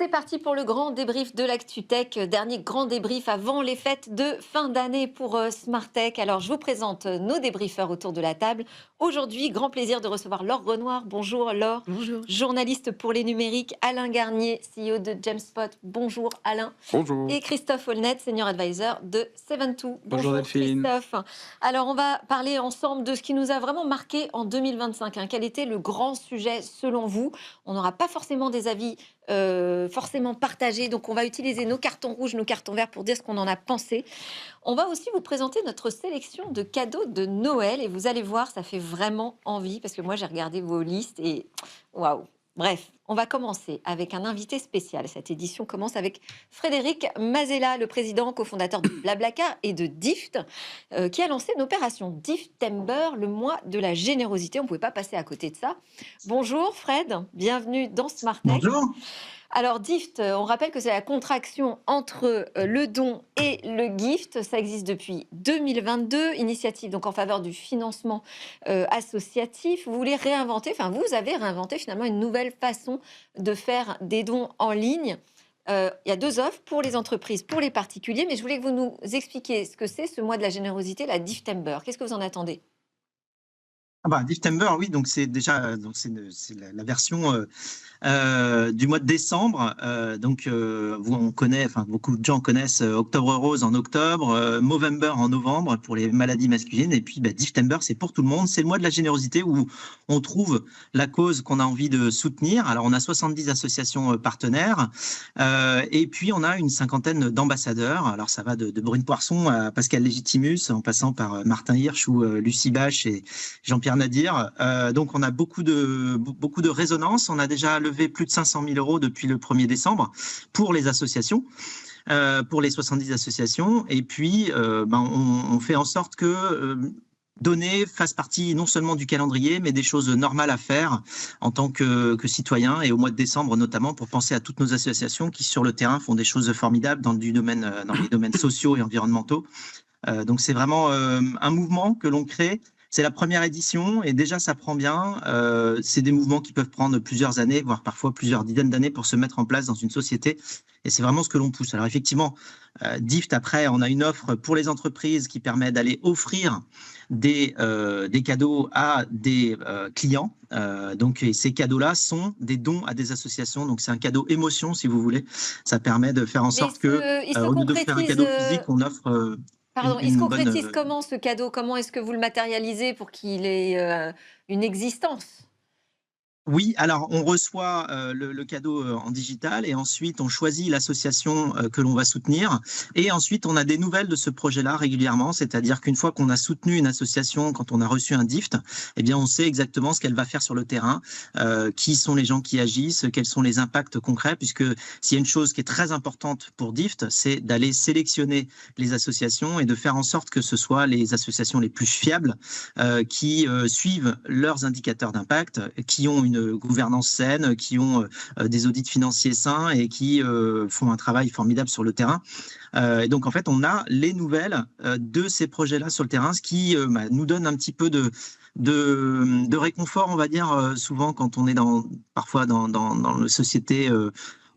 C'est parti pour le grand débrief de l'ActuTech, dernier grand débrief avant les fêtes de fin d'année pour Smartech. Alors, je vous présente nos débriefeurs autour de la table. Aujourd'hui, grand plaisir de recevoir Laure Renoir. Bonjour Laure. Bonjour. Journaliste pour les numériques, Alain Garnier, CEO de Jamespot. Bonjour Alain. Bonjour. Et Christophe Aulnet, Senior Advisor de Seven2. Bonjour Delphine. Christophe. Alors, on va parler ensemble de ce qui nous a vraiment marqué en 2025. Quel était le grand sujet selon vous? On n'aura pas forcément des avis forcément partagés, donc on va utiliser nos cartons rouges, nos cartons verts pour dire ce qu'on en a pensé. On va aussi vous présenter notre sélection de cadeaux de Noël et vous allez voir, ça fait vraiment envie parce que moi j'ai regardé vos listes et waouh. Bref, on va commencer avec un invité spécial. Cette édition commence avec Frédéric Mazella, le président cofondateur de Blablacar et de Dift, qui a lancé une opération Diftember, le mois de la générosité. On ne pouvait pas passer à côté de ça. Bonjour Fred, bienvenue dans Smartech. Bonjour. Alors, Dift, on rappelle que c'est la contraction entre le don et le gift. Ça existe depuis 2022. Initiative donc en faveur du financement associatif. Vous voulez réinventer, enfin, vous avez réinventé finalement une nouvelle façon de faire des dons en ligne. Il y a deux offres pour les entreprises, pour les particuliers. Mais je voulais que vous nous expliquiez ce que c'est ce mois de la générosité, la Diftember. Qu'est-ce que vous en attendez? Diftember, oui, donc c'est déjà c'est la version du mois de décembre. On connaît, enfin beaucoup de gens connaissent Octobre Rose en octobre, Movember en novembre pour les maladies masculines, et puis Diftember, c'est pour tout le monde. C'est le mois de la générosité où on trouve la cause qu'on a envie de soutenir. Alors on a 70 associations partenaires, et puis on a une cinquantaine d'ambassadeurs. Alors ça va de Brune Poisson à Pascal Légitimus, en passant par Martin Hirsch ou Lucie Bache et Jean-Pierre Nadir. Donc on a beaucoup de résonance. On a déjà levé plus de 500 000 € depuis le 1er décembre pour les associations, pour les 70 associations. Et puis on fait en sorte que donner fasse partie non seulement du calendrier, mais des choses normales à faire en tant que citoyen, et au mois de décembre notamment, pour penser à toutes nos associations qui sur le terrain font des choses formidables dans les domaines sociaux et environnementaux. Donc c'est vraiment un mouvement que l'on crée. C'est la première édition et déjà ça prend bien. C'est des mouvements qui peuvent prendre plusieurs années, voire parfois plusieurs dizaines d'années pour se mettre en place dans une société. Et c'est vraiment ce que l'on pousse. Alors effectivement, Dift, après, on a une offre pour les entreprises qui permet d'aller offrir des cadeaux à des clients. Et ces cadeaux-là sont des dons à des associations. Donc c'est un cadeau émotion, si vous voulez. Ça permet de faire en sorte au lieu d'offrir un cadeau physique, on offre... Pardon, il se concrétise comment ce cadeau? Comment est-ce que vous le matérialisez pour qu'il ait une existence? Oui, alors on reçoit le cadeau en digital et ensuite on choisit l'association que l'on va soutenir, et ensuite on a des nouvelles de ce projet-là régulièrement, c'est-à-dire qu'une fois qu'on a soutenu une association, quand on a reçu un Dift, eh bien on sait exactement ce qu'elle va faire sur le terrain, qui sont les gens qui agissent, quels sont les impacts concrets, puisque s'il y a une chose qui est très importante pour Dift, c'est d'aller sélectionner les associations et de faire en sorte que ce soit les associations les plus fiables qui suivent leurs indicateurs d'impact, qui ont une gouvernance saine, qui ont des audits financiers sains et qui font un travail formidable sur le terrain. Et donc, en fait, on a les nouvelles de ces projets-là sur le terrain, ce qui nous donne un petit peu de réconfort, on va dire, souvent quand on est parfois dans la société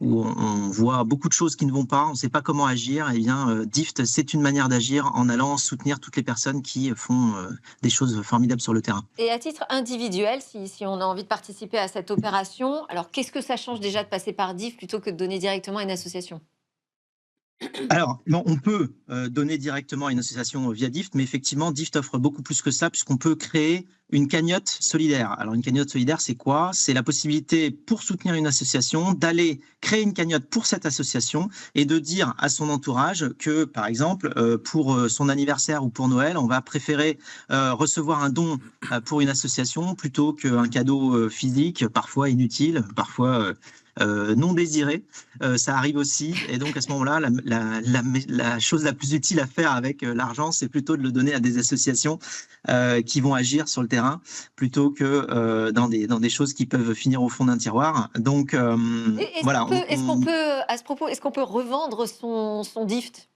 où on voit beaucoup de choses qui ne vont pas, on ne sait pas comment agir. Eh bien, Dift, c'est une manière d'agir en allant soutenir toutes les personnes qui font des choses formidables sur le terrain. Et à titre individuel, si on a envie de participer à cette opération, alors qu'est-ce que ça change déjà de passer par Dift plutôt que de donner directement à une association? Alors, on peut donner directement à une association via Dift, mais effectivement, Dift offre beaucoup plus que ça, puisqu'on peut créer une cagnotte solidaire. Alors, une cagnotte solidaire, c'est quoi? C'est la possibilité pour soutenir une association d'aller créer une cagnotte pour cette association et de dire à son entourage que, par exemple, pour son anniversaire ou pour Noël, on va préférer recevoir un don pour une association plutôt qu'un cadeau physique, parfois inutile, parfois... non désiré, ça arrive aussi, et donc à ce moment-là, la chose la plus utile à faire avec l'argent, c'est plutôt de le donner à des associations qui vont agir sur le terrain, plutôt que dans des choses qui peuvent finir au fond d'un tiroir. Donc voilà. Est-ce qu'on peut, à ce propos, est-ce qu'on peut revendre son Dift?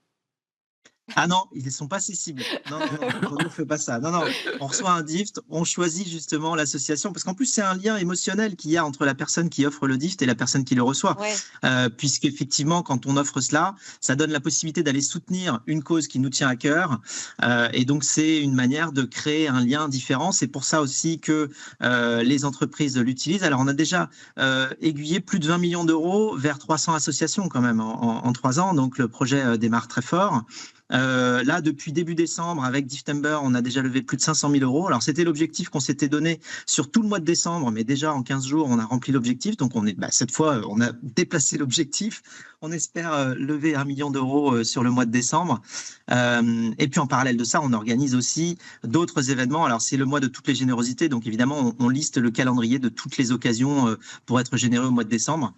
Ah non, ils ne sont pas accessibles. Non, non, non, on ne fait pas ça. Non, non, on reçoit un DIFT, on choisit justement l'association, parce qu'en plus, c'est un lien émotionnel qu'il y a entre la personne qui offre le DIFT et la personne qui le reçoit. Ouais, Puisqu'effectivement, quand on offre cela, ça donne la possibilité d'aller soutenir une cause qui nous tient à cœur. Et donc, c'est une manière de créer un lien différent. C'est pour ça aussi que les entreprises l'utilisent. Alors, on a déjà aiguillé plus de 20 millions d'euros vers 300 associations quand même en 3 ans. Donc, le projet démarre très fort. Là, depuis début décembre, avec Diftember, on a déjà levé plus de 500 000 euros. Alors, c'était l'objectif qu'on s'était donné sur tout le mois de décembre, mais déjà en 15 jours, on a rempli l'objectif. Donc, cette fois, on a déplacé l'objectif. On espère lever 1 million d'euros sur le mois de décembre. Et puis, en parallèle de ça, on organise aussi d'autres événements. Alors, c'est le mois de toutes les générosités. Donc, évidemment, on liste le calendrier de toutes les occasions pour être généreux au mois de décembre.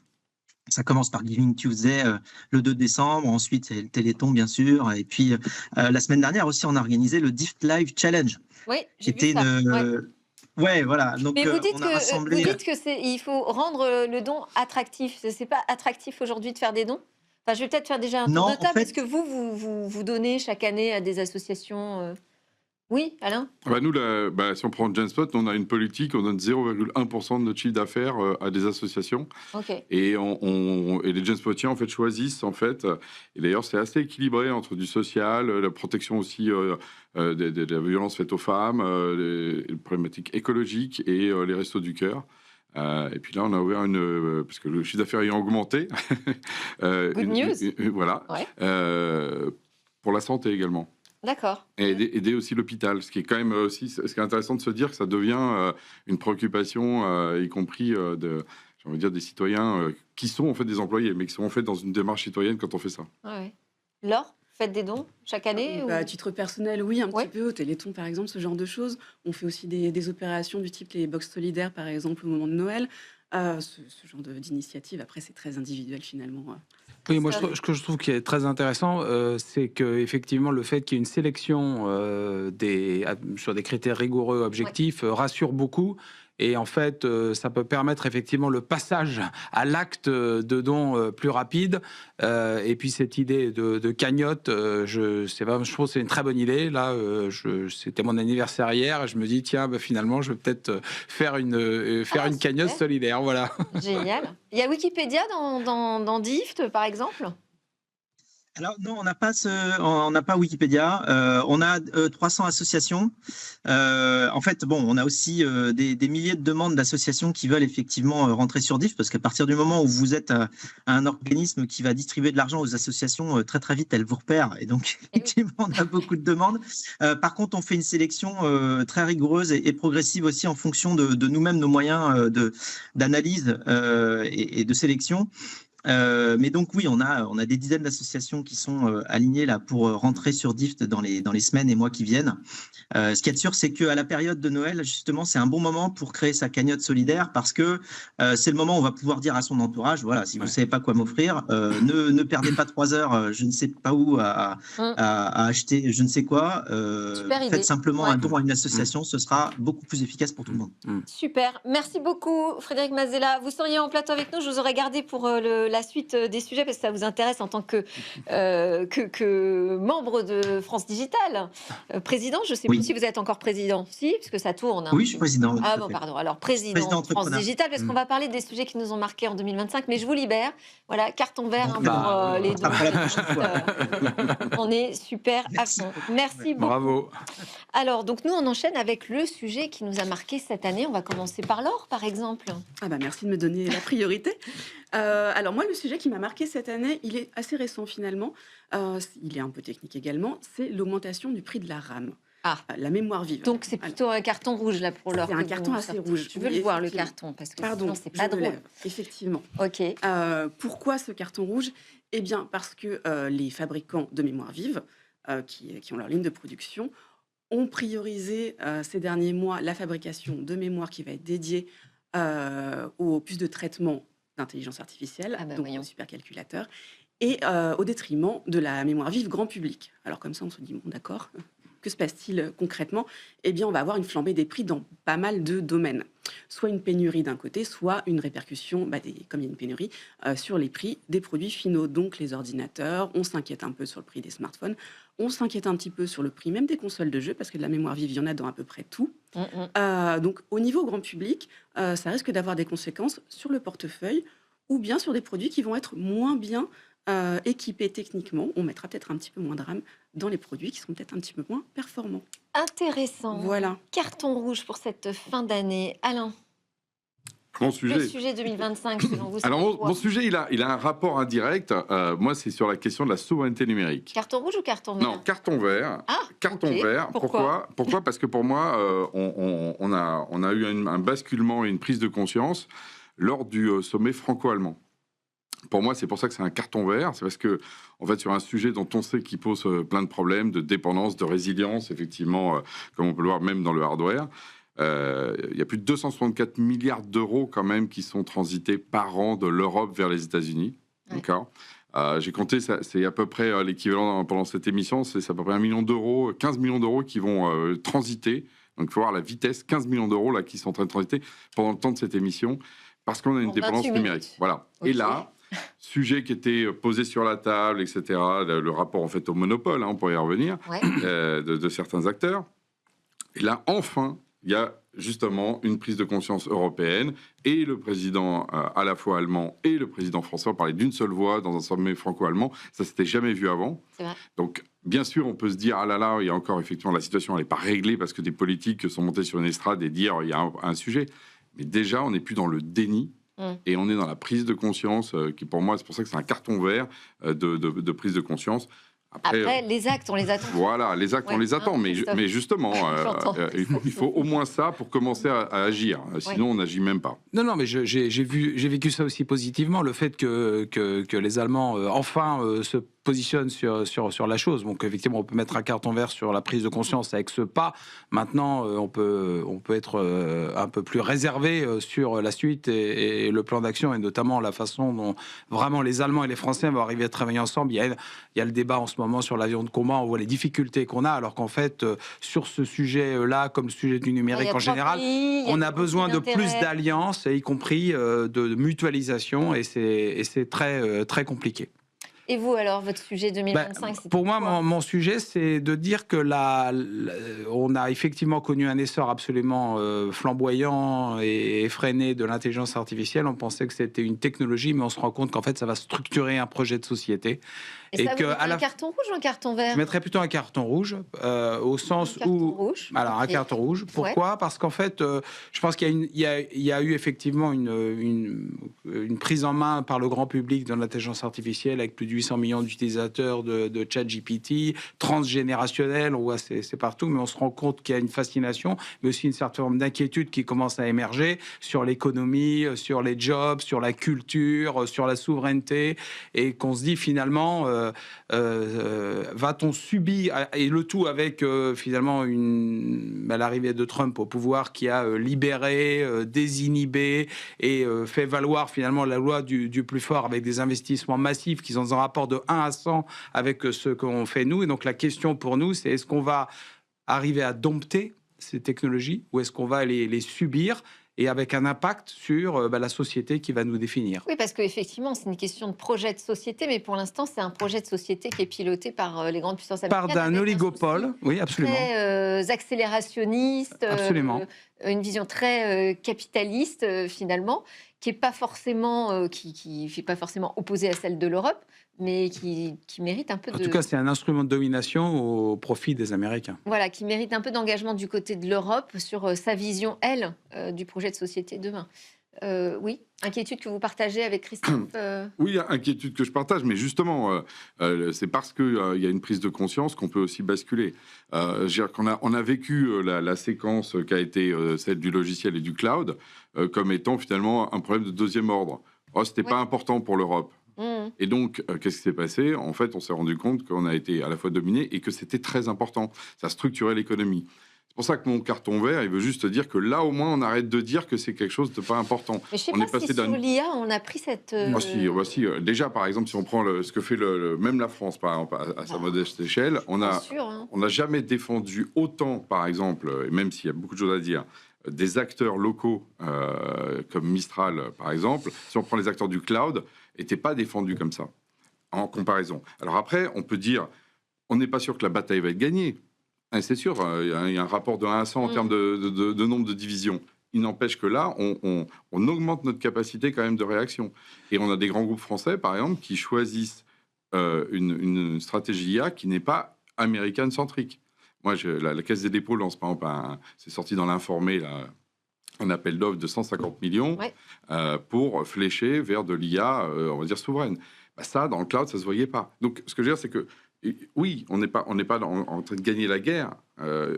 Ça commence par Giving Tuesday le 2 décembre, ensuite c'est le Téléthon bien sûr, et puis la semaine dernière aussi on a organisé le Dift Live Challenge, oui, qui j'ai vu était ça. Ouais. ouais voilà, donc Mais on a vous rassemblé. dites que il faut rendre le don attractif. C'est pas attractif aujourd'hui de faire des dons? Enfin, je vais peut-être faire déjà un tour de Non, en table. Est-ce que fait, vous donnez chaque année à des associations? Oui, Alain? Ah bah nous, si on prend Genspot, on a une politique, on donne 0,1% de notre chiffre d'affaires à des associations. Ok. Et, et les Genspotiens en fait, choisissent, en fait, et d'ailleurs c'est assez équilibré entre du social, la protection aussi de la violence faite aux femmes, les problématiques écologiques et les restos du cœur. Et puis là, on a ouvert parce que le chiffre d'affaires ayant augmenté, Good news. voilà, Ouais. pour la santé également. D'accord. Et aider aussi l'hôpital, ce qui est quand même aussi, ce qui est intéressant de se dire que ça devient une préoccupation, y compris j'ai envie de dire des citoyens qui sont en fait des employés, mais qui sont en fait dans une démarche citoyenne quand on fait ça. Ouais, ouais. Laure, faites des dons chaque année ou... À titre personnel, oui, un Ouais. petit peu. Au Téléthon, par exemple, ce genre de choses. On fait aussi des opérations du type les box solidaires, par exemple, au moment de Noël. Ce genre d'initiative, après, c'est très individuel finalement. Oui, moi, Ça- ce que je trouve qui est très intéressant, c'est que effectivement le fait qu'il y ait une sélection sur des critères rigoureux, objectifs, rassure beaucoup. Et en fait, ça peut permettre effectivement le passage à l'acte de don plus rapide. Et puis cette idée de cagnotte, je trouve que c'est une très bonne idée. Là, c'était mon anniversaire hier, et je me dis tiens, finalement, je vais peut-être faire une cagnotte super. solidaire. Voilà. Génial. Il y a Wikipédia dans Dift, par exemple? Alors non, on n'a pas Wikipédia. On a 300 associations. En fait, bon, on a aussi des milliers de demandes d'associations qui veulent effectivement rentrer sur DIF, parce qu'à partir du moment où vous êtes un organisme qui va distribuer de l'argent aux associations, très très vite, elles vous repèrent. Et donc, effectivement, on a beaucoup de demandes. Par contre, on fait une sélection très rigoureuse et progressive aussi en fonction de nous-mêmes, nos moyens d'analyse et de sélection. Mais donc oui, on a des dizaines d'associations qui sont alignées là pour rentrer sur DIFT dans les semaines et mois qui viennent. Ce qu'il y a de sûr, c'est qu'à la période de Noël, justement, c'est un bon moment pour créer sa cagnotte solidaire, parce que c'est le moment où on va pouvoir dire à son entourage, voilà, si vous ne savez pas quoi m'offrir, ne perdez pas 3 heures, je ne sais pas où, à acheter je ne sais quoi. Super idée. Faites simplement Ouais. un don à une association, ce sera beaucoup plus efficace pour tout le monde. Super. Merci beaucoup, Frédéric Mazella. Vous seriez en plateau avec nous. Je vous aurais gardé pour la suite des sujets, parce que ça vous intéresse en tant que membre de France Digital. Président, je ne sais Oui. plus si vous êtes encore président. Si, parce que ça tourne. Hein. Oui, je suis président. Ah tout à bon, fait. pardon. Alors, président Président de France entrepreneur. Digital, parce qu'on va parler des sujets qui nous ont marqués en 2025. Mais je vous libère. Voilà, carton vert Bon, hein, bah, pour les ça deux. sera pour la prochaine fois. On est super Merci. à fond. Merci beaucoup. Bravo. Alors, donc nous, on enchaîne avec le sujet qui nous a marqué cette année. On va commencer par Laure, par exemple. Ah bah merci de me donner la priorité. Alors moi, le sujet qui m'a marqué cette année, il est assez récent finalement. Il est un peu technique également. C'est l'augmentation du prix de la RAM. Ah. La mémoire vive. Donc c'est plutôt un carton rouge là pour Laure. C'est un que carton vous assez sortez. rouge. Je veux Oui, le voir le effectivement. carton, parce que Pardon, sinon c'est pas je me drôle. lève, effectivement. Ok. Pourquoi ce carton rouge? Eh bien parce que les fabricants de mémoire vive, qui ont leur ligne de production, ont priorisé ces derniers mois la fabrication de mémoire qui va être dédiée aux puces de traitement d'intelligence artificielle, Ah bah donc voyons. aux supercalculateurs, et au détriment de la mémoire vive grand public. Alors comme ça, on se dit, bon d'accord, que se passe-t-il concrètement? Eh bien, on va avoir une flambée des prix dans pas mal de domaines. Soit une pénurie d'un côté, soit une répercussion, comme il y a une pénurie, sur les prix des produits finaux. Donc les ordinateurs, on s'inquiète un peu sur le prix des smartphones, on s'inquiète un petit peu sur le prix même des consoles de jeux, parce que de la mémoire vive, il y en a dans à peu près tout. Donc au niveau grand public, ça risque d'avoir des conséquences sur le portefeuille ou bien sur des produits qui vont être moins bien équipés techniquement. On mettra peut-être un petit peu moins de RAM dans les produits qui sont peut-être un petit peu moins performants. Intéressant. Voilà. Carton rouge pour cette fin d'année. Alain, Mon le sujet. sujet 2025, selon vous, c'est Alors, quoi? mon sujet, il a un rapport indirect. Moi, c'est sur la question de la souveraineté numérique. Carton rouge ou carton vert? Non, carton vert. Ah, Carton ok. vert. Pourquoi Pourquoi Parce que pour moi, on a eu un basculement et une prise de conscience lors du sommet franco-allemand. Pour moi, c'est pour ça que c'est un carton vert. C'est parce que, en fait, sur un sujet dont on sait qu'il pose plein de problèmes, de dépendance, de résilience, effectivement, comme on peut le voir même dans le hardware, il y a plus de 264 milliards d'euros quand même qui sont transités par an de l'Europe vers les États-Unis. Ouais. D'accord. J'ai compté, c'est à peu près l'équivalent pendant cette émission, c'est à peu près 1 million d'euros, 15 millions d'euros qui vont transiter. Donc, il faut voir la vitesse, 15 millions d'euros là qui sont en train de transiter pendant le temps de cette émission, parce qu'on a une En dépendance 28 numérique. minutes. Voilà. Ok. Et là, sujet qui était posé sur la table, etc. Le rapport en fait au monopole, on pourrait y revenir, Ouais. de certains acteurs. Et là, enfin, il y a justement une prise de conscience européenne et le président à la fois allemand et le président français ont parlé d'une seule voix dans un sommet franco-allemand. Ça s'était jamais vu avant. C'est vrai. Donc, bien sûr, on peut se dire, ah là là, il y a encore effectivement la situation, elle n'est pas réglée parce que des politiques sont montés sur une estrade et dire, il y a un sujet. Mais déjà, on n'est plus dans le déni. Et on est dans la prise de conscience, qui pour moi, c'est pour ça que c'est un carton vert de prise de conscience. Après, les actes, on les attend. Voilà, les actes, Ouais, on les attend, hein, mais Christophe. justement, J'entends. il faut au moins ça pour commencer à agir. Sinon, on n'agit même pas. Non, mais j'ai vécu ça aussi positivement, le fait que les Allemands enfin se positionnent sur la chose. Donc effectivement, on peut mettre un carton vert sur la prise de conscience avec ce pas. Maintenant, on peut être un peu plus réservé sur la suite et le plan d'action, et notamment la façon dont vraiment les Allemands et les Français vont arriver à travailler ensemble. Il y a le débat en ce moment sur l'avion de combat, on voit les difficultés qu'on a, alors qu'en fait, sur ce sujet-là, comme le sujet du numérique en général, on a besoin de plus d'alliances, y compris de mutualisation, et c'est très, très compliqué. Et vous, alors, votre sujet 2025, c'est pour moi, quoi? mon sujet, c'est de dire que on a effectivement connu un essor absolument flamboyant et effréné de l'intelligence artificielle. On pensait que c'était une technologie, mais on se rend compte qu'en fait, ça va structurer un projet de société. Et ça, vous mettez un carton rouge ou un carton vert? Je mettrais plutôt un carton rouge, au sens où... Rouge. Alors, un carton rouge. Pourquoi? Parce qu'en fait, je pense qu'il y a eu effectivement une prise en main par le grand public de l'intelligence artificielle, avec plus de 800 millions d'utilisateurs de ChatGPT, transgénérationnel, on voit c'est partout, mais on se rend compte qu'il y a une fascination, mais aussi une certaine forme d'inquiétude qui commence à émerger sur l'économie, sur les jobs, sur la culture, sur la souveraineté, et qu'on se dit finalement... va-t-on subir, et le tout avec finalement l'arrivée de Trump au pouvoir qui a libéré, désinhibé et fait valoir finalement la loi du plus fort avec des investissements massifs qui sont dans un rapport de 1 à 100 avec ce qu'on fait nous. Et donc la question pour nous, c'est est-ce qu'on va arriver à dompter ces technologies ou est-ce qu'on va les subir, et avec un impact sur la société qui va nous définir. Oui, parce qu'effectivement, c'est une question de projet de société, mais pour l'instant, c'est un projet de société qui est piloté par les grandes puissances américaines. Par d'un oligopole, oui, absolument. Très accélérationniste, absolument. Une vision très capitaliste, finalement, qui n'est pas forcément, qui fait pas forcément opposée à celle de l'Europe, mais qui mérite un peu En tout cas, c'est un instrument de domination au profit des Américains. Voilà, qui mérite un peu d'engagement du côté de l'Europe sur sa vision, elle, du projet de société demain. Oui, inquiétude que vous partagez avec Christophe Oui, inquiétude que je partage, mais justement, c'est parce qu'il y a une prise de conscience qu'on peut aussi basculer. Je veux dire qu'on a vécu la séquence qui a été celle du logiciel et du cloud comme étant finalement un problème de deuxième ordre. Oh, c'était pas important pour l'Europe. Et donc, qu'est-ce qui s'est passé? En fait, on s'est rendu compte qu'on a été à la fois dominé et que c'était très important. Ça structurait l'économie. C'est pour ça que mon carton vert, il veut juste dire que là, au moins, on arrête de dire que c'est quelque chose de pas important. Mais je sais On est pas passé si sur d'un- l'IA, on a pris cette... Voici, déjà, par exemple, si on prend ce que fait même la France, par exemple, à sa modeste échelle, on bien a, sûr, hein. on n'a jamais défendu autant, par exemple, et même s'il y a beaucoup de choses à dire, des acteurs locaux comme Mistral, par exemple. Si on prend les acteurs du cloud, n'étaient pas défendus comme ça, en comparaison. Alors après, on peut dire, on n'est pas sûr que la bataille va être gagnée. Hein, c'est sûr, il y a un rapport de 1 à 100 en termes de nombre de divisions. Il n'empêche que là, on augmente notre capacité quand même de réaction. Et on a des grands groupes français, par exemple, qui choisissent une stratégie IA qui n'est pas américaine-centrique. Moi, la Caisse des dépôts lance, par exemple, c'est sorti dans l'informé, là, un appel d'offres de 150 millions Ouais. pour flécher vers de l'IA, on va dire, souveraine. Bah, ça, dans le cloud, ça ne se voyait pas. Donc, ce que je veux dire, c'est que oui, on n'est pas en train de gagner la guerre,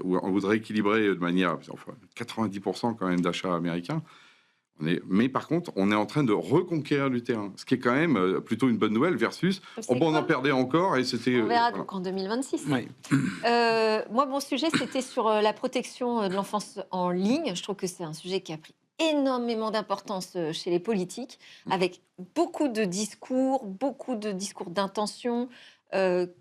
où on voudrait équilibrer de manière, enfin, 90% quand même d'achats américains. Mais par contre, on est en train de reconquérir du terrain, ce qui est quand même plutôt une bonne nouvelle versus, C'est on en quoi perdait encore et c'était... On verra voilà. donc en 2026. Oui. Moi, mon sujet, c'était sur la protection de l'enfance en ligne. Je trouve que c'est un sujet qui a pris énormément d'importance chez les politiques, avec beaucoup de discours d'intention,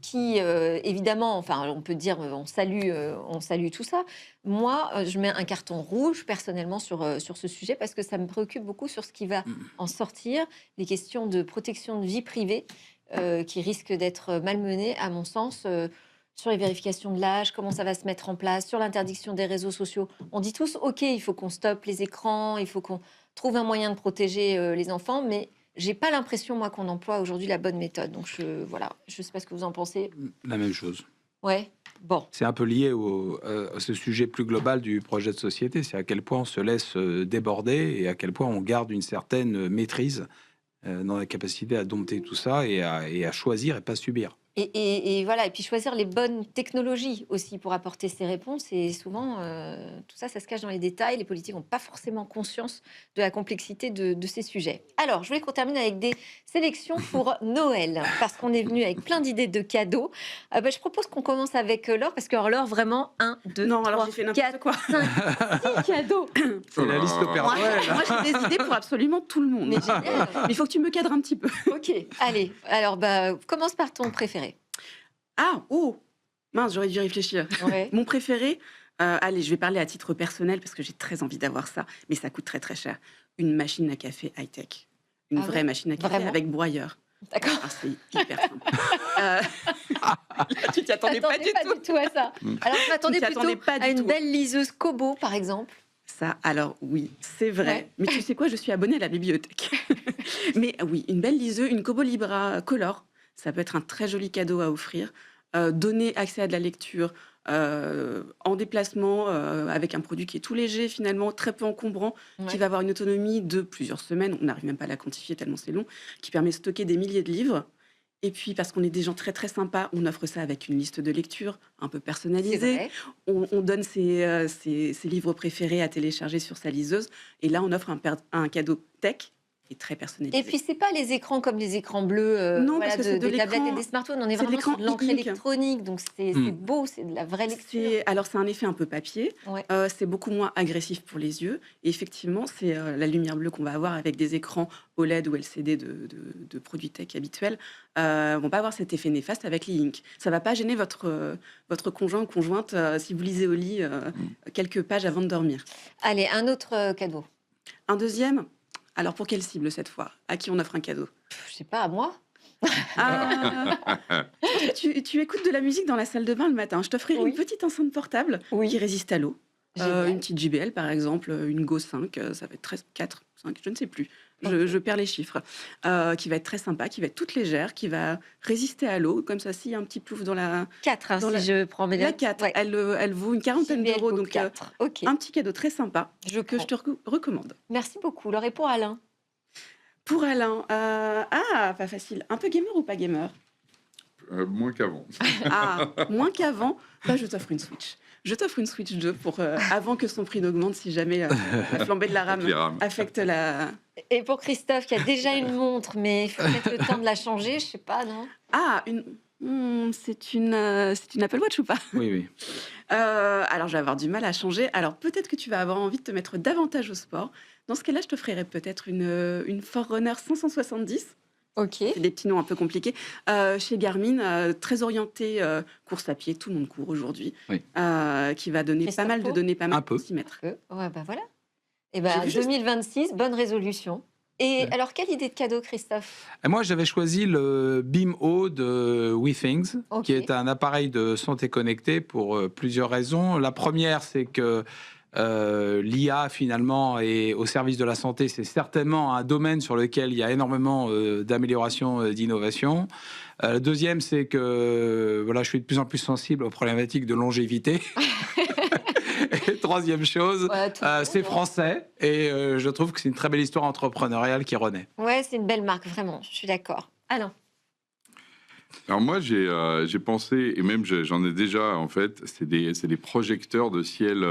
qui, évidemment, enfin, on peut dire, on salue tout ça. Moi, je mets un carton rouge, personnellement, sur ce sujet, parce que ça me préoccupe beaucoup sur ce qui va en sortir, les questions de protection de vie privée, qui risquent d'être malmenées, à mon sens, sur les vérifications de l'âge, comment ça va se mettre en place, sur l'interdiction des réseaux sociaux. On dit tous, OK, il faut qu'on stoppe les écrans, il faut qu'on trouve un moyen de protéger les enfants, mais j'ai pas l'impression, moi, qu'on emploie aujourd'hui la bonne méthode. Donc, voilà, je sais pas ce que vous en pensez. La même chose. Ouais, bon. C'est un peu lié à ce sujet plus global du projet de société. C'est à quel point on se laisse déborder et à quel point on garde une certaine maîtrise dans la capacité à dompter tout ça et à choisir et pas subir. Et voilà, et puis choisir les bonnes technologies aussi pour apporter ces réponses. Et souvent, tout ça, ça se cache dans les détails. Les politiques n'ont pas forcément conscience de la complexité de ces sujets. Alors, je voulais qu'on termine avec des sélections pour Noël, parce qu'on est venu avec plein d'idées de cadeaux. Je propose qu'on commence avec Laure, parce que Laure, vraiment, 1, 2, Non, 3, alors j'ai fait n'importe 4, quoi. 5, 6 cadeaux. C'est la liste au Père Moi, Noël. moi, j'ai des idées pour absolument tout le monde. Mais génial. Mais il faut que tu me cadres un petit peu. Ok, allez. Alors, commence par ton préféré. Ah, oh mince, j'aurais dû réfléchir. Ouais. Mon préféré, allez, je vais parler à titre personnel parce que j'ai très envie d'avoir ça, mais ça coûte très très cher. Une machine à café high-tech. Une Ah vraie ouais, machine à café vraiment avec broyeur. D'accord. Ah, c'est hyper sympa. Là, tu t'y attendais pas du tout. du tout à ça. Alors, je m'attendais Tu t'y attendais plutôt pas du à une tout. belle liseuse Kobo, par exemple. Ça, alors oui, c'est vrai. Ouais. Mais tu sais quoi, je suis abonnée à la bibliothèque. Mais oui, une belle liseuse, une Kobo Libra Color, ça peut être un très joli cadeau à offrir. Donner accès à de la lecture en déplacement avec un produit qui est tout léger finalement, très peu encombrant, Ouais. qui va avoir une autonomie de plusieurs semaines, on n'arrive même pas à la quantifier tellement c'est long, qui permet de stocker des milliers de livres. Et puis parce qu'on est des gens très très sympas, on offre ça avec une liste de lecture un peu C'est personnalisée. vrai. On donne ses livres préférés à télécharger sur sa liseuse. Et là, on offre un cadeau tech qui est très personnalisé. Et puis, c'est pas les écrans comme les écrans bleus Non, voilà, parce que c'est de des tablettes l'écran- et des smartphones. On est c'est de vraiment sur l'écran de l'encre e-ink. électronique. Donc, c'est beau, c'est de la vraie lecture. Alors, c'est un effet un peu papier. Ouais. C'est beaucoup moins agressif pour les yeux. Et effectivement, c'est la lumière bleue qu'on va avoir avec des écrans OLED ou LCD de produits tech habituels. Vont pas avoir cet effet néfaste avec l'e-ink. Ça va pas gêner votre conjoint ou conjointe si vous lisez au lit quelques pages avant de dormir. Allez, un autre cadeau. Un deuxième. Alors, pour quelle cible cette fois? À qui on offre un cadeau? Je sais pas, à moi. Ah, tu écoutes de la musique dans la salle de bain le matin. Je t'offrirai Oui. une petite enceinte portable Oui. qui résiste à l'eau. Génial. Une petite JBL, par exemple, une Go 5, ça va être 13, 4, 5, je ne sais plus. Je perds les chiffres. Qui va être très sympa, qui va être toute légère, qui va résister à l'eau. Comme ça, s'il y a un petit plouf dans la... 4, Dans si la- je prends mes La notes. 4, Ouais. elle vaut une quarantaine JBL d'euros. Go Donc, 4. Ok. un petit cadeau très sympa Je que je te recommande. Merci beaucoup. Le pour Alain. Pour Alain, pas facile. Un peu gamer ou pas gamer? Moins qu'avant. Ah, moins qu'avant, bah, je t'offre une Switch. Je t'offre une Switch 2 pour, avant que son prix n'augmente si jamais la flambée de la RAM Les rames. affecte la... Et pour Christophe, qui a déjà une montre, mais il faut peut-être le temps de la changer, je sais pas, non? Ah, C'est une Apple Watch ou pas? Oui, oui. Alors, je vais avoir du mal à changer. Alors, peut-être que tu vas avoir envie de te mettre davantage au sport. Dans ce cas-là, je t'offrirais peut-être une Forerunner 570. Ok. C'est des petits noms un peu compliqués. Chez Garmin, très orienté course à pied, tout le monde court aujourd'hui, Oui. qui va donner Christophe pas mal de Pau données, pas mal Un de peu. centimètres. Ouais, bah voilà. Et J'ai ben vu juste. 2026, bonne résolution. Et Ouais. alors, quelle idée de cadeau, Christophe? Et moi, j'avais choisi le BeamO de WeThings, Ok. qui est un appareil de santé connectée pour plusieurs raisons. La première, c'est que l'IA, finalement, est au service de la santé. C'est certainement un domaine sur lequel il y a énormément d'amélioration, d'innovation. Le deuxième, c'est que voilà, je suis de plus en plus sensible aux problématiques de longévité. Et troisième chose, Ouais, tout le monde, c'est hein. français. Et je trouve que c'est une très belle histoire entrepreneuriale qui renaît. Ouais, c'est une belle marque, vraiment. Je suis d'accord. Alain. Alors moi, j'ai pensé, et même j'en ai déjà, en fait, c'est des projecteurs de ciel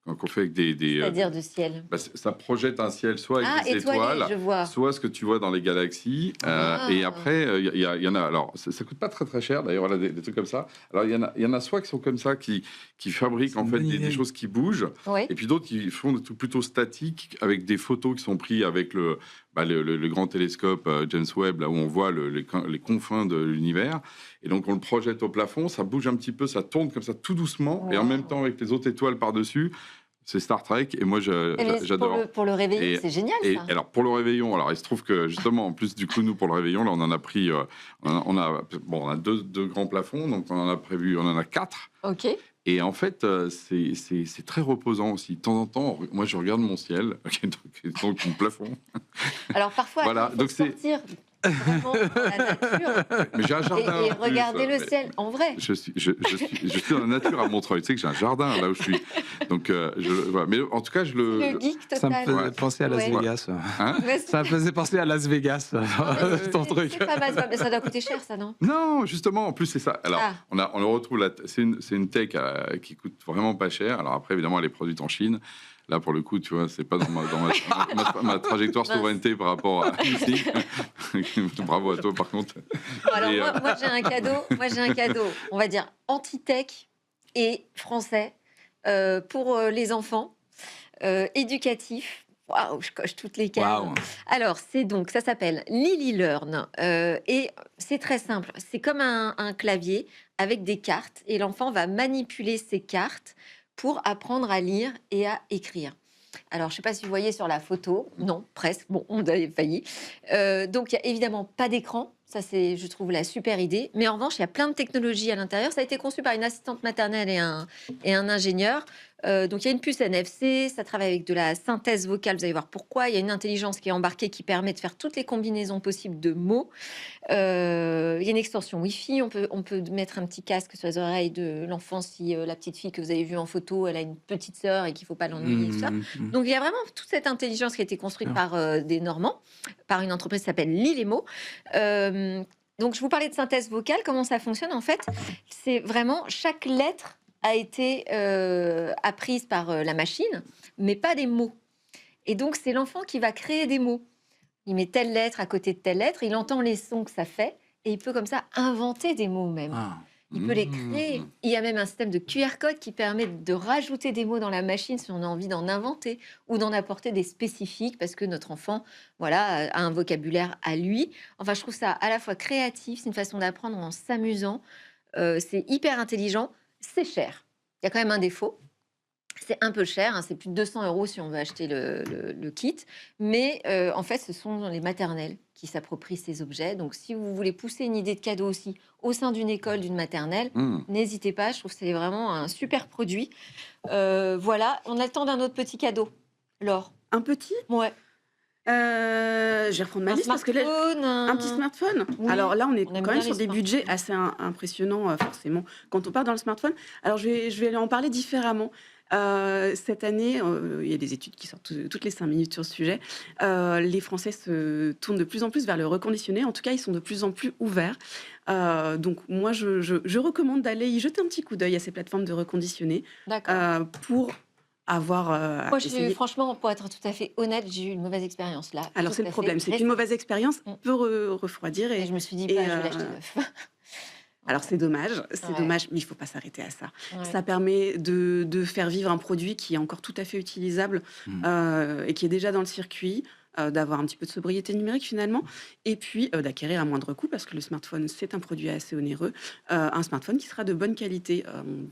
qu'on fait avec C'est-à-dire de ciel. ça projette un ciel soit avec Ah, des étoilé, étoiles, je vois. soit ce que tu vois dans les galaxies. Ah. Et après, il y en a. Alors, ça coûte pas très très cher. D'ailleurs, voilà des trucs comme ça. Alors, il y en a soit qui sont comme ça, qui fabriquent C'est en une fait bonne des idée. choses qui bougent, Oui. et puis d'autres qui font des trucs plutôt statiques avec des photos qui sont prises avec le grand télescope James Webb, là où on voit les confins de l'univers. Et donc, on le projette au plafond, ça bouge un petit peu, ça tourne comme ça tout doucement, et en Wow. même temps avec les autres étoiles par-dessus. C'est Star Trek, et moi, j'adore. Pour le réveillon, Et- c'est génial, Et ça. alors pour le réveillon, alors il se trouve que justement en plus du coup nous pour le réveillon là on en a pris, on a deux grands plafonds, donc on en a 4. Ok. Et en fait c'est très reposant aussi. De temps en temps, moi je regarde mon ciel, qui est donc mon plafond. Alors, parfois, Voilà, il faut donc c'est- sortir vraiment dans la nature Mais j'ai un jardin. et en plus, regarder le mais ciel en vrai. Je suis dans la nature à Montreuil. Tu sais que j'ai un jardin là où je suis. Donc voilà. Mais en tout cas je Le le. geek Ça me total. faisait Ouais. penser à Las Ouais. Vegas. Hein Ouais, c'est- Ça me faisait penser à Las Vegas, ton truc. C'est pas mal, mais ça doit coûter cher, ça, non? Non, justement, en plus c'est ça. Alors, Ah. on le retrouve c'est une tech qui coûte vraiment pas cher. Alors après, évidemment, elle est produite en Chine. Là, pour le coup, tu vois, c'est pas dans ma trajectoire Mince. souveraineté par rapport à ici. Bravo à toi, par contre. Bon, alors, Et, moi, j'ai un cadeau. Moi, j'ai un cadeau, on va dire, anti-tech et français pour les enfants, éducatif. Waouh, je coche toutes les cases. Waouh. Alors, ça s'appelle Lily Learn. Et c'est très simple. C'est comme un clavier avec des cartes. Et l'enfant va manipuler ces cartes pour apprendre à lire et à écrire. Alors, je ne sais pas si vous voyez sur la photo. Non, presque. Bon, on a failli. Donc, il n'y a évidemment pas d'écran. Ça, c'est, je trouve, la super idée. Mais en revanche, il y a plein de technologies à l'intérieur. Ça a été conçu par une assistante maternelle et un ingénieur. Donc, il y a une puce NFC. Ça travaille avec de la synthèse vocale. Vous allez voir pourquoi. Il y a une intelligence qui est embarquée qui permet de faire toutes les combinaisons possibles de mots. Il y a une extension Wi-Fi. On peut mettre un petit casque sur les oreilles de l'enfant si la petite fille que vous avez vue en photo, elle a une petite sœur et qu'il ne faut pas l'ennuyer. Tout ça. Donc, il y a vraiment toute cette intelligence qui a été construite Ah. par des Normands, par une entreprise qui s'appelle Lilemo. Donc, je vous parlais de synthèse vocale. Comment ça fonctionne, en fait? C'est vraiment chaque lettre a été apprise par la machine, mais pas des mots. Et donc, c'est l'enfant qui va créer des mots. Il met telle lettre à côté de telle lettre, il entend les sons que ça fait, et il peut comme ça inventer des mots même. Ah. Il peut les Mmh. créer. Il y a même un système de QR code qui permet de rajouter des mots dans la machine si on a envie d'en inventer ou d'en apporter des spécifiques parce que notre enfant, voilà, a un vocabulaire à lui. Enfin, je trouve ça à la fois créatif, c'est une façon d'apprendre en s'amusant. C'est hyper intelligent, c'est cher. Il y a quand même un défaut. C'est un peu cher, hein, c'est plus de 200 € si on veut acheter le kit. Mais en fait, ce sont les maternelles qui s'approprient ces objets. Donc, si vous voulez pousser une idée de cadeau aussi au sein d'une école, d'une maternelle, n'hésitez pas. Je trouve que c'est vraiment un super produit. Voilà, on a le temps d'un autre petit cadeau. Laure. Un petit. Ouais. Je vais reprendre ma Un liste parce que là, smartphone, un petit smartphone. Oui, Alors là, on est on aime quand bien même sur les des budgets assez impressionnants, forcément, quand on part dans le smartphone. Alors, je vais en parler différemment. Cette année, il y a des études qui sortent toutes les 5 minutes sur ce sujet. Les Français se tournent de plus en plus vers le reconditionné. En tout cas, ils sont de plus en plus ouverts. Donc, moi, je recommande d'aller y jeter un petit coup d'œil à ces plateformes de reconditionné D'accord. pour avoir Moi, essayé. franchement, pour être tout à fait honnête, j'ai eu une mauvaise expérience là. Alors Tout c'est à le fait problème, c'est qu'une récente. mauvaise expérience Mm. peut refroidir Et je me suis dit, et, bah, je vais l'acheter neuf. alors c'est Ouais, dommage, mais il faut pas s'arrêter à ça. ouais. Ça permet de faire vivre un produit qui est encore tout à fait utilisable Mmh. et qui est déjà dans le circuit, d'avoir un petit peu de sobriété numérique finalement, et puis d'acquérir à moindre coût, parce que le smartphone, c'est un produit assez onéreux, un smartphone qui sera de bonne qualité.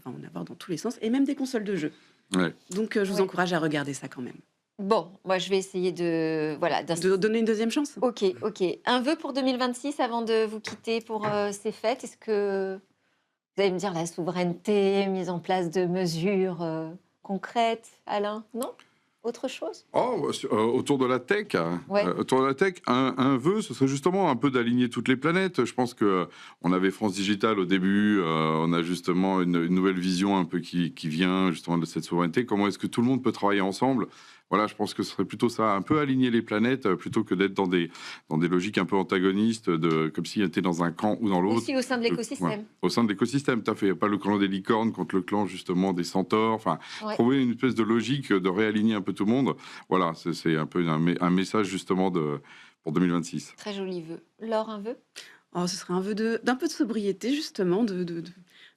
On va en avoir dans tous les sens, et même des consoles de jeux. Ouais. Donc je vous Ouais. encourage à regarder ça quand même. Bon, moi, je vais essayer de... Voilà, De donner une deuxième chance. Ok, ok. Un vœu pour 2026 avant de vous quitter pour ces fêtes. Est-ce que vous allez me dire la souveraineté, mise en place de mesures concrètes, Alain? Non? Autre chose? Autour de la tech, Ouais. autour de la tech, un vœu, ce serait justement un peu d'aligner toutes les planètes. Je pense que on avait France Digital au début, on a justement une nouvelle vision un peu qui vient justement de cette souveraineté. Comment est-ce que tout le monde peut travailler ensemble? Voilà, je pense que ce serait plutôt ça, un peu aligner les planètes, plutôt que d'être dans des logiques un peu antagonistes, comme s'il était dans un camp ou dans l'autre. Aussi au sein de l'écosystème. Au sein de l'écosystème, tout à fait. Pas le clan des licornes contre le clan justement des centaures. Enfin, Ouais. trouver une espèce de logique de réaligner un peu tout le monde. Voilà, c'est un peu un message justement pour 2026. Très joli vœu. Laure, un vœu? Oh, ce serait un vœu d'un peu de sobriété, justement,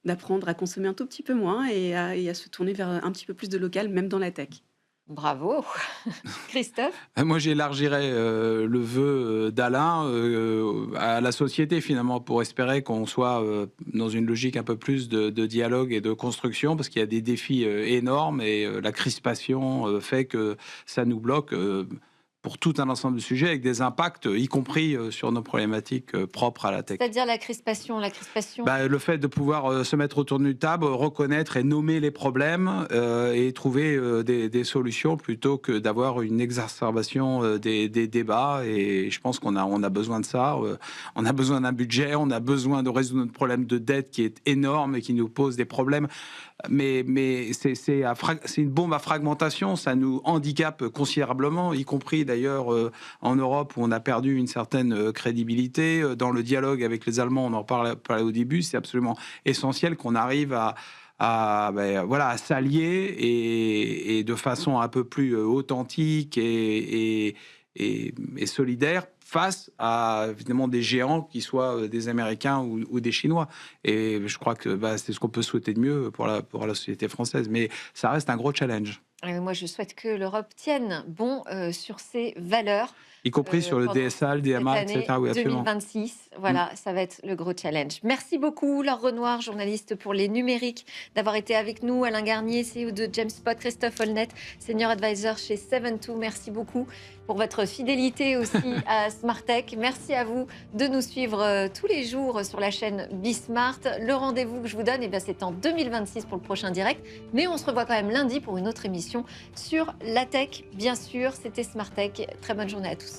d'apprendre à consommer un tout petit peu moins et à se tourner vers un petit peu plus de local, même dans la tech. Bravo. Christophe? Moi, j'élargirais le vœu d'Alain à la société, finalement, pour espérer qu'on soit dans une logique un peu plus de dialogue et de construction, parce qu'il y a des défis énormes et la crispation fait que ça nous bloque pour tout un ensemble de sujets avec des impacts, y compris sur nos problématiques propres à la tech. C'est-à-dire la crispation, Bah, le fait de pouvoir se mettre autour d'une table, reconnaître et nommer les problèmes et trouver des solutions plutôt que d'avoir une exacerbation des débats. Et je pense qu'on a besoin de ça. On a besoin d'un budget, on a besoin de résoudre notre problème de dette qui est énorme et qui nous pose des problèmes. Mais c'est une bombe à fragmentation, ça nous handicape considérablement, y compris d'ailleurs en Europe où on a perdu une certaine crédibilité. Dans le dialogue avec les Allemands, on en parlait au début, c'est absolument essentiel qu'on arrive à s'allier et de façon un peu plus authentique et solidaire face à évidemment des géants qui soient des Américains ou des Chinois. Et je crois que c'est ce qu'on peut souhaiter de mieux pour la société française. Mais ça reste un gros challenge, Moi, je souhaite que l'Europe tienne bon sur ses valeurs. y compris sur le Pendant DSA, le Cette DMA, année etc. Oui, absolument. 2026, voilà, ça va être le gros challenge. Merci beaucoup, Laure Renoir, journaliste pour les numériques, d'avoir été avec nous. Alain Garnier, CEO de Jamespot, Christophe Holnet, Senior Advisor chez 7-2. Merci beaucoup pour votre fidélité aussi à Smartech. Merci à vous de nous suivre tous les jours sur la chaîne Bismart. Le rendez-vous que je vous donne, c'est en 2026 pour le prochain direct. Mais on se revoit quand même lundi pour une autre émission sur la tech, bien sûr. C'était Smartech. Très bonne journée à tous.